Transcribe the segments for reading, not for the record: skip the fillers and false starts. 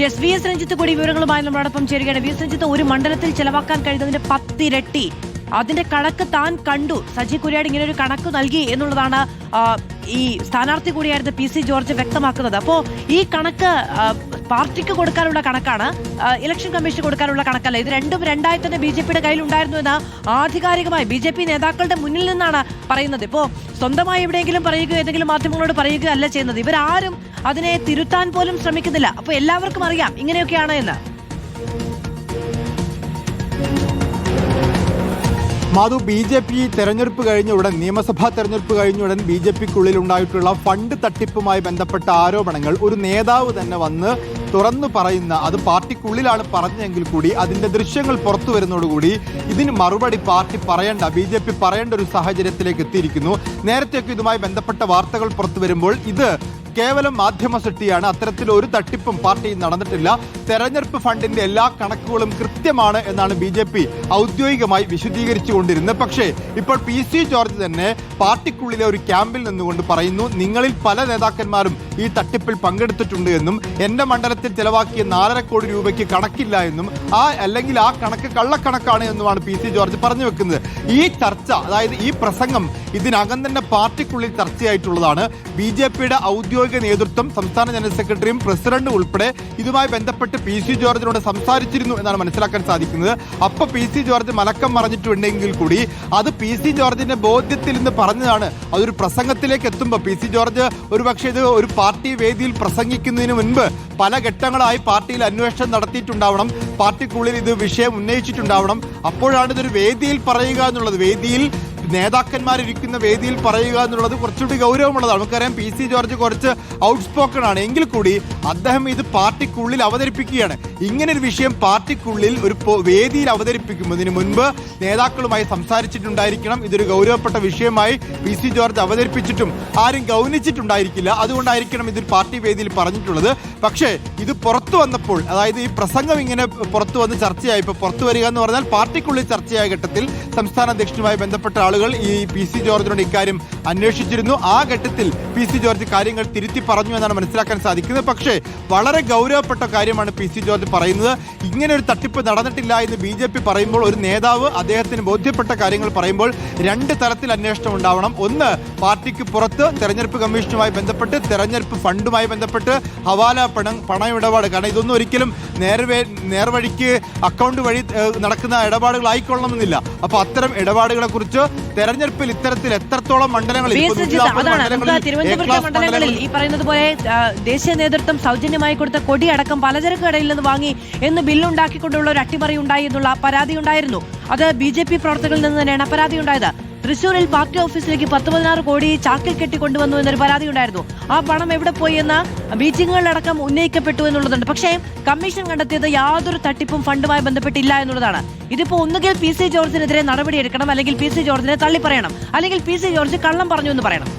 Yes, V S Ranjith കൂടി വിവരങ്ങളുമായി നമ്മളോടൊപ്പം ചേരുകയാണ്. വി എസ് രഞ്ജിത്ത്, ഒരു മണ്ഡലത്തിൽ ചെലവാക്കാൻ കഴിയുന്നതിന്റെ 10 ഇരട്ടി അതിന്റെ കണക്ക് താൻ കണ്ടു. സജി കുര്യാട് ഇങ്ങനെ ഒരു കണക്ക് നൽകി എന്നുള്ളതാണ് ഈ സ്ഥാനാർത്ഥി കൂടിയായിരുന്ന പി സി ജോർജ് വ്യക്തമാക്കുന്നത്. അപ്പോൾ ഈ കണക്ക് പാർട്ടിക്ക് കൊടുക്കാനുള്ള കണക്കാണ്, ഇലക്ഷൻ കമ്മീഷന് കൊടുക്കാനുള്ള കണക്കല്ല. ഇത് രണ്ടും രണ്ടായി തന്നെ ബി ജെ പിയുടെ കയ്യിൽ ഉണ്ടായിരുന്നു എന്ന് ആധികാരികമായി ബി ജെ പി നേതാക്കളുടെ മുന്നിൽ നിന്നാണ് പറയുന്നത്. ഇപ്പോൾ സ്വന്തമായി എവിടെയെങ്കിലും പറയുകയോ ഏതെങ്കിലും മാധ്യമങ്ങളോട് പറയുകയോ അല്ല ചെയ്യുന്നത്. ഇവരാരും അതിനെ തിരുത്താൻ പോലും ശ്രമിക്കുന്നില്ല. അപ്പോൾ എല്ലാവർക്കും അറിയാം ഇങ്ങനെയൊക്കെയാണ് എന്ന്. മാധു, ബി ജെ പി തെരഞ്ഞെടുപ്പ് കഴിഞ്ഞ ഉടൻ, നിയമസഭാ തെരഞ്ഞെടുപ്പ് കഴിഞ്ഞ ഉടൻ ബി ജെ പിക്കുള്ളിൽ ഉണ്ടായിട്ടുള്ള ഫണ്ട് തട്ടിപ്പുമായി ബന്ധപ്പെട്ട ആരോപണങ്ങൾ ഒരു നേതാവ് തന്നെ വന്ന് തുറന്നു പറയുന്ന, അത് പാർട്ടിക്കുള്ളിലാണ് പറഞ്ഞെങ്കിൽ കൂടി അതിന്റെ ദൃശ്യങ്ങൾ പുറത്തു വരുന്നതോടുകൂടി ഇതിന് മറുപടി പാർട്ടി പറയേണ്ട, ബി ജെ പി പറയേണ്ട ഒരു സാഹചര്യത്തിലേക്ക് എത്തിയിരിക്കുന്നു. നേരത്തെയൊക്കെ ഇതുമായി ബന്ധപ്പെട്ട വാർത്തകൾ പുറത്തു വരുമ്പോൾ ഇത് കേവലം മാധ്യമ സൃഷ്ടിയാണ്, അത്തരത്തിൽ ഒരു തട്ടിപ്പും പാർട്ടിയിൽ നടന്നിട്ടില്ല, തെരഞ്ഞെടുപ്പ് ഫണ്ടിന്റെ എല്ലാ കണക്കുകളും കൃത്യമാണ് എന്നാണ് ബി ജെ പി ഔദ്യോഗികമായി വിശദീകരിച്ചുകൊണ്ടിരുന്നത്. പക്ഷേ ഇപ്പോൾ പി സി ജോർജ് തന്നെ പാർട്ടിക്കുള്ളിലെ ഒരു ക്യാമ്പിൽ നിന്നുകൊണ്ട് പറയുന്നു, നിങ്ങളിൽ പല നേതാക്കന്മാരും ഈ തട്ടിപ്പിൽ പങ്കെടുത്തിട്ടുണ്ട് എന്നും എന്റെ മണ്ഡലത്തിൽ ചെലവാക്കിയ 4.5 കോടി രൂപയ്ക്ക് കണക്കില്ല എന്നും അല്ലെങ്കിൽ ആ കണക്ക് കള്ളക്കണക്കാണ് എന്നുമാണ് പി സി ജോർജ് പറഞ്ഞു വെക്കുന്നത്. ഈ ചർച്ച, അതായത് ഈ പ്രസംഗം ഇതിനകം തന്നെ പാർട്ടിക്കുള്ളിൽ ചർച്ചയായിട്ടുള്ളതാണ്. ബി ജെ പിയുടെ ഔദ്യോഗിക നേതൃത്വം, സംസ്ഥാന ജനറൽ സെക്രട്ടറിയും പ്രസിഡന്റും ഉൾപ്പെടെ ഇതുമായി ബന്ധപ്പെട്ട് പി സി ജോർജിനോട് സംസാരിച്ചിരുന്നു എന്നാണ് മനസ്സിലാക്കാൻ സാധിക്കുന്നത്. അപ്പൊ പി സി ജോർജ് മലക്കം പറഞ്ഞിട്ടുണ്ടെങ്കിൽ കൂടി അത് പി സി ജോർജിന്റെ ബോധ്യത്തിൽ നിന്ന് പറഞ്ഞതാണ്. അതൊരു പ്രസംഗത്തിലേക്ക് എത്തുമ്പോൾ പി സി ജോർജ് ഒരുപക്ഷെ ഇത് ഒരു പാർട്ടി വേദിയിൽ പ്രസംഗിക്കുന്നതിന് മുൻപ് പല ഘട്ടങ്ങളായി പാർട്ടിയിൽ അന്വേഷണം നടത്തിയിട്ടുണ്ടാവണം, പാർട്ടിക്കുള്ളിൽ ഇത് വിഷയം ഉന്നയിച്ചിട്ടുണ്ടാവണം. അപ്പോഴാണ് ഇതൊരു വേദിയിൽ പറയുക എന്നുള്ളത്, വേദിയിൽ നേതാക്കന്മാരിരിക്കുന്ന വേദിയിൽ പറയുക എന്നുള്ളത് കുറച്ചുകൂടി ഗൗരവമുള്ളതാണ്. നമുക്കറിയാം പി സി ജോർജ് കുറച്ച് ഔട്ട്സ്പോക്കൺ ആണ്, എങ്കിൽ കൂടി അദ്ദേഹം ഇത് പാർട്ടിക്കുള്ളിൽ അവതരിപ്പിക്കുകയാണ്. ഇങ്ങനൊരു വിഷയം പാർട്ടിക്കുള്ളിൽ ഒരു വേദിയിൽ അവതരിപ്പിക്കുന്നതിന് മുൻപ് നേതാക്കളുമായി സംസാരിച്ചിട്ടുണ്ടായിരിക്കണം. ഇതൊരു ഗൗരവപ്പെട്ട വിഷയമായി പി സി ജോർജ് അവതരിപ്പിച്ചിട്ടും ആരും ഗൗനിച്ചിട്ടുണ്ടായിരിക്കില്ല. അതുകൊണ്ടായിരിക്കണം ഇതൊരു പാർട്ടി വേദിയിൽ പറഞ്ഞിട്ടുള്ളത്. പക്ഷേ ഇത് പുറത്തു വന്നപ്പോൾ, അതായത് ഈ പ്രസംഗം ഇങ്ങനെ പുറത്തു വന്ന് ചർച്ചയായപ്പോൾ, പുറത്തു വരിക എന്ന് പറഞ്ഞാൽ പാർട്ടിക്കുള്ളിൽ ചർച്ചയായ ഘട്ടത്തിൽ സംസ്ഥാന അധ്യക്ഷനുമായി ബന്ധപ്പെട്ട ആളുകൾ ഈ പി സി ജോർജിനോട് ഇക്കാര്യം അന്വേഷിച്ചിരുന്നു. ആ ഘട്ടത്തിൽ പി സി ജോർജ് കാര്യങ്ങൾ തിരുത്തി പറഞ്ഞു എന്നാണ് മനസ്സിലാക്കാൻ സാധിക്കുന്നത്. പക്ഷേ വളരെ ഗൗരവപ്പെട്ട കാര്യമാണ് പി സി ജോർജ് പറയുന്നത്. ഇങ്ങനെ ഒരു തട്ടിപ്പ് നടന്നിട്ടില്ല എന്ന് ബി ജെ പി പറയുമ്പോൾ, ഒരു നേതാവ് അദ്ദേഹത്തിന് ബോധ്യപ്പെട്ട കാര്യങ്ങൾ പറയുമ്പോൾ 2 തരത്തിൽ അന്വേഷണം ഉണ്ടാവണം. ഒന്ന്, പാർട്ടിക്ക് പുറത്ത് തെരഞ്ഞെടുപ്പ് കമ്മീഷനുമായി ബന്ധപ്പെട്ട്, തെരഞ്ഞെടുപ്പ് ഫണ്ടുമായി ബന്ധപ്പെട്ട്, ഹവാല പണമിടപാട്, കാരണം ഇതൊന്നും ഒരിക്കലും നേർവഴിക്ക് അക്കൗണ്ട് വഴി നടക്കുന്ന ഇടപാടുകളായിക്കൊള്ളണമെന്നില്ല. അപ്പൊ അത്തരം ഇടപാടുകളെ കുറിച്ച് തെരഞ്ഞെടുപ്പിൽ ഇത്തരത്തിൽ എത്രത്തോളം മണ്ഡലങ്ങളിൽ തിരുവനന്തപുരത്തെ മണ്ഡലങ്ങളിൽ ഈ പറയുന്നത് പോലെ ദേശീയ നേതൃത്വം സൗജന്യമായി കൊടുത്ത കൊടി അടക്കം പലചരക്ക് കടയിൽ നിന്ന് വാങ്ങി എന്ന് ബില്ലുണ്ടാക്കിക്കൊണ്ടുള്ള ഒരു അട്ടിമറി ഉണ്ടായി എന്നുള്ള പരാതി ഉണ്ടായിരുന്നു. അത് ബി ജെ പി പ്രവർത്തകരിൽ നിന്ന് തന്നെയാണ് പരാതി ഉണ്ടായത്. തൃശ്ശൂരിൽ പാർട്ടി ഓഫീസിലേക്ക് 10-16 കോടി ചാക്കിൽ കെട്ടിക്കൊണ്ടുവന്നു എന്നൊരു പരാതി ഉണ്ടായിരുന്നു. ആ പണം എവിടെ പോയി എന്ന ബീച്ചിങ്ങുകളിലടക്കം ഉന്നയിക്കപ്പെട്ടു എന്നുള്ളതുണ്ട്. പക്ഷേ കമ്മീഷൻ കണ്ടെത്തിയത് യാതൊരു തട്ടിപ്പും ഫണ്ടുമായി ബന്ധപ്പെട്ടില്ല എന്നുള്ളതാണ്. ഇതിപ്പോ ഒന്നുകിൽ പി സി ജോർജിനെതിരെ നടപടിയെടുക്കണം, അല്ലെങ്കിൽ പി സി ജോർജിനെ തള്ളിപ്പറയണം, അല്ലെങ്കിൽ പി സി ജോർജ് കള്ളം പറഞ്ഞു എന്ന് പറയണം.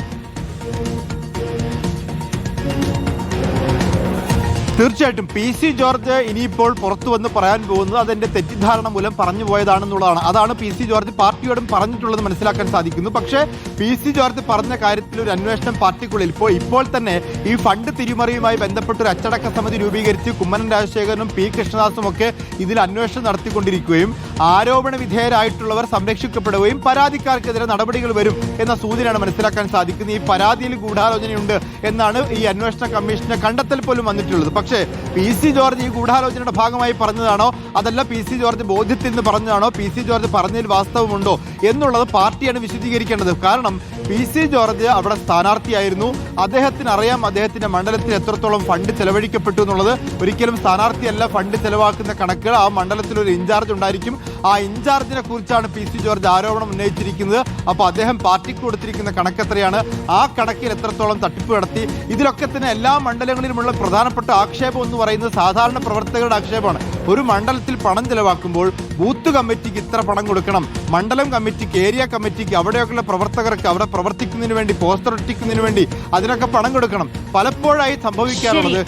തീർച്ചയായിട്ടും പി സി ജോർജ് ഇനിയിപ്പോൾ പുറത്തു വന്ന് പറയാൻ പോകുന്നത് അതെന്റെ തെറ്റിദ്ധാരണ മൂലം പറഞ്ഞു പോയതാണെന്നുള്ളതാണ്. അതാണ് പി സി ജോർജ് പാർട്ടിയോടും പറഞ്ഞിട്ടുള്ളത് മനസ്സിലാക്കാൻ സാധിക്കുന്നു. പക്ഷേ പി സി ജോർജ് പറഞ്ഞ കാര്യത്തിൽ ഒരു അന്വേഷണം പാർട്ടിക്കുള്ളിൽ ഇപ്പോൾ തന്നെ ഈ ഫണ്ട് തിരിമറിയുമായി ബന്ധപ്പെട്ട് ഒരു അച്ചടക്ക സമിതി രൂപീകരിച്ച് കുമ്മനം രാജശേഖരനും പി കൃഷ്ണദാസും ഒക്കെ ഇതിൽ അന്വേഷണം നടത്തിക്കൊണ്ടിരിക്കുകയും ആരോപണ വിധേയരായിട്ടുള്ളവർ സംരക്ഷിക്കപ്പെടുകയും പരാതിക്കാർക്കെതിരെ നടപടികൾ വരും എന്ന സൂചനയാണ് മനസ്സിലാക്കാൻ സാധിക്കുന്നത്. ഈ പരാതിയിൽ ഗൂഢാലോചനയുണ്ട് എന്നാണ് ഈ അന്വേഷണ കമ്മീഷന്റെ കണ്ടെത്തൽ പോലും വന്നിട്ടുള്ളത്. പക്ഷേ പി സി ജോർജ് ഈ ഗൂഢാലോചനയുടെ ഭാഗമായി പറഞ്ഞതാണോ, അതല്ല പി സി ജോർജ് ബോധ്യത്തിൽ നിന്ന് പറഞ്ഞതാണോ, പി സി ജോർജ് പറഞ്ഞതിൽ വാസ്തവമുണ്ടോ എന്നുള്ളത് പാർട്ടിയാണ് വിശദീകരിക്കേണ്ടത്. കാരണം പി സി ജോർജ് അവിടെ സ്ഥാനാർത്ഥിയായിരുന്നു. അദ്ദേഹത്തിന് അറിയാം അദ്ദേഹത്തിന്റെ മണ്ഡലത്തിൽ എത്രത്തോളം ഫണ്ട് ചെലവഴിക്കപ്പെട്ടു എന്നുള്ളത്. ഒരിക്കലും സ്ഥാനാർത്ഥിയല്ല ഫണ്ട് ചെലവാക്കുന്ന കണക്കുകൾ, ആ മണ്ഡലത്തിൽ ഒരു ഇൻചാർജ് ഉണ്ടായിരിക്കും. ആ ഇൻചാർജിനെ കുറിച്ചാണ് പി സി ജോർജ് ആരോപണം ഉന്നയിച്ചിരിക്കുന്നത്. അപ്പോൾ അദ്ദേഹം പാർട്ടിക്ക് കൊടുത്തിരിക്കുന്ന കണക്കെത്രയാണ്, ആ കണക്കിൽ എത്രത്തോളം തട്ടിപ്പ് നടത്തി, ഇതിലൊക്കെ തന്നെ എല്ലാ മണ്ഡലങ്ങളിലുമുള്ള പ്രധാനപ്പെട്ട ആക്ഷേപം എന്ന് പറയുന്നത് സാധാരണ പ്രവർത്തകരുടെ ആക്ഷേപമാണ്. ഒരു മണ്ഡലത്തിൽ പണം ചെലവാക്കുമ്പോൾ ബൂത്ത് കമ്മിറ്റിക്ക് ഇത്ര പണം കൊടുക്കണം, മണ്ഡലം കമ്മിറ്റിക്ക്, ഏരിയ കമ്മിറ്റിക്ക്, അവിടെയൊക്കെയുള്ള പ്രവർത്തകർക്ക് അവിടെ പ്രവർത്തിക്കുന്നതിന് വേണ്ടി, പോസ്റ്റർ ഒട്ടിക്കുന്നതിന് വേണ്ടി അതിനൊക്കെ പണം കൊടുക്കണം. പലപ്പോഴായി സംഭവിക്കാറുള്ളത്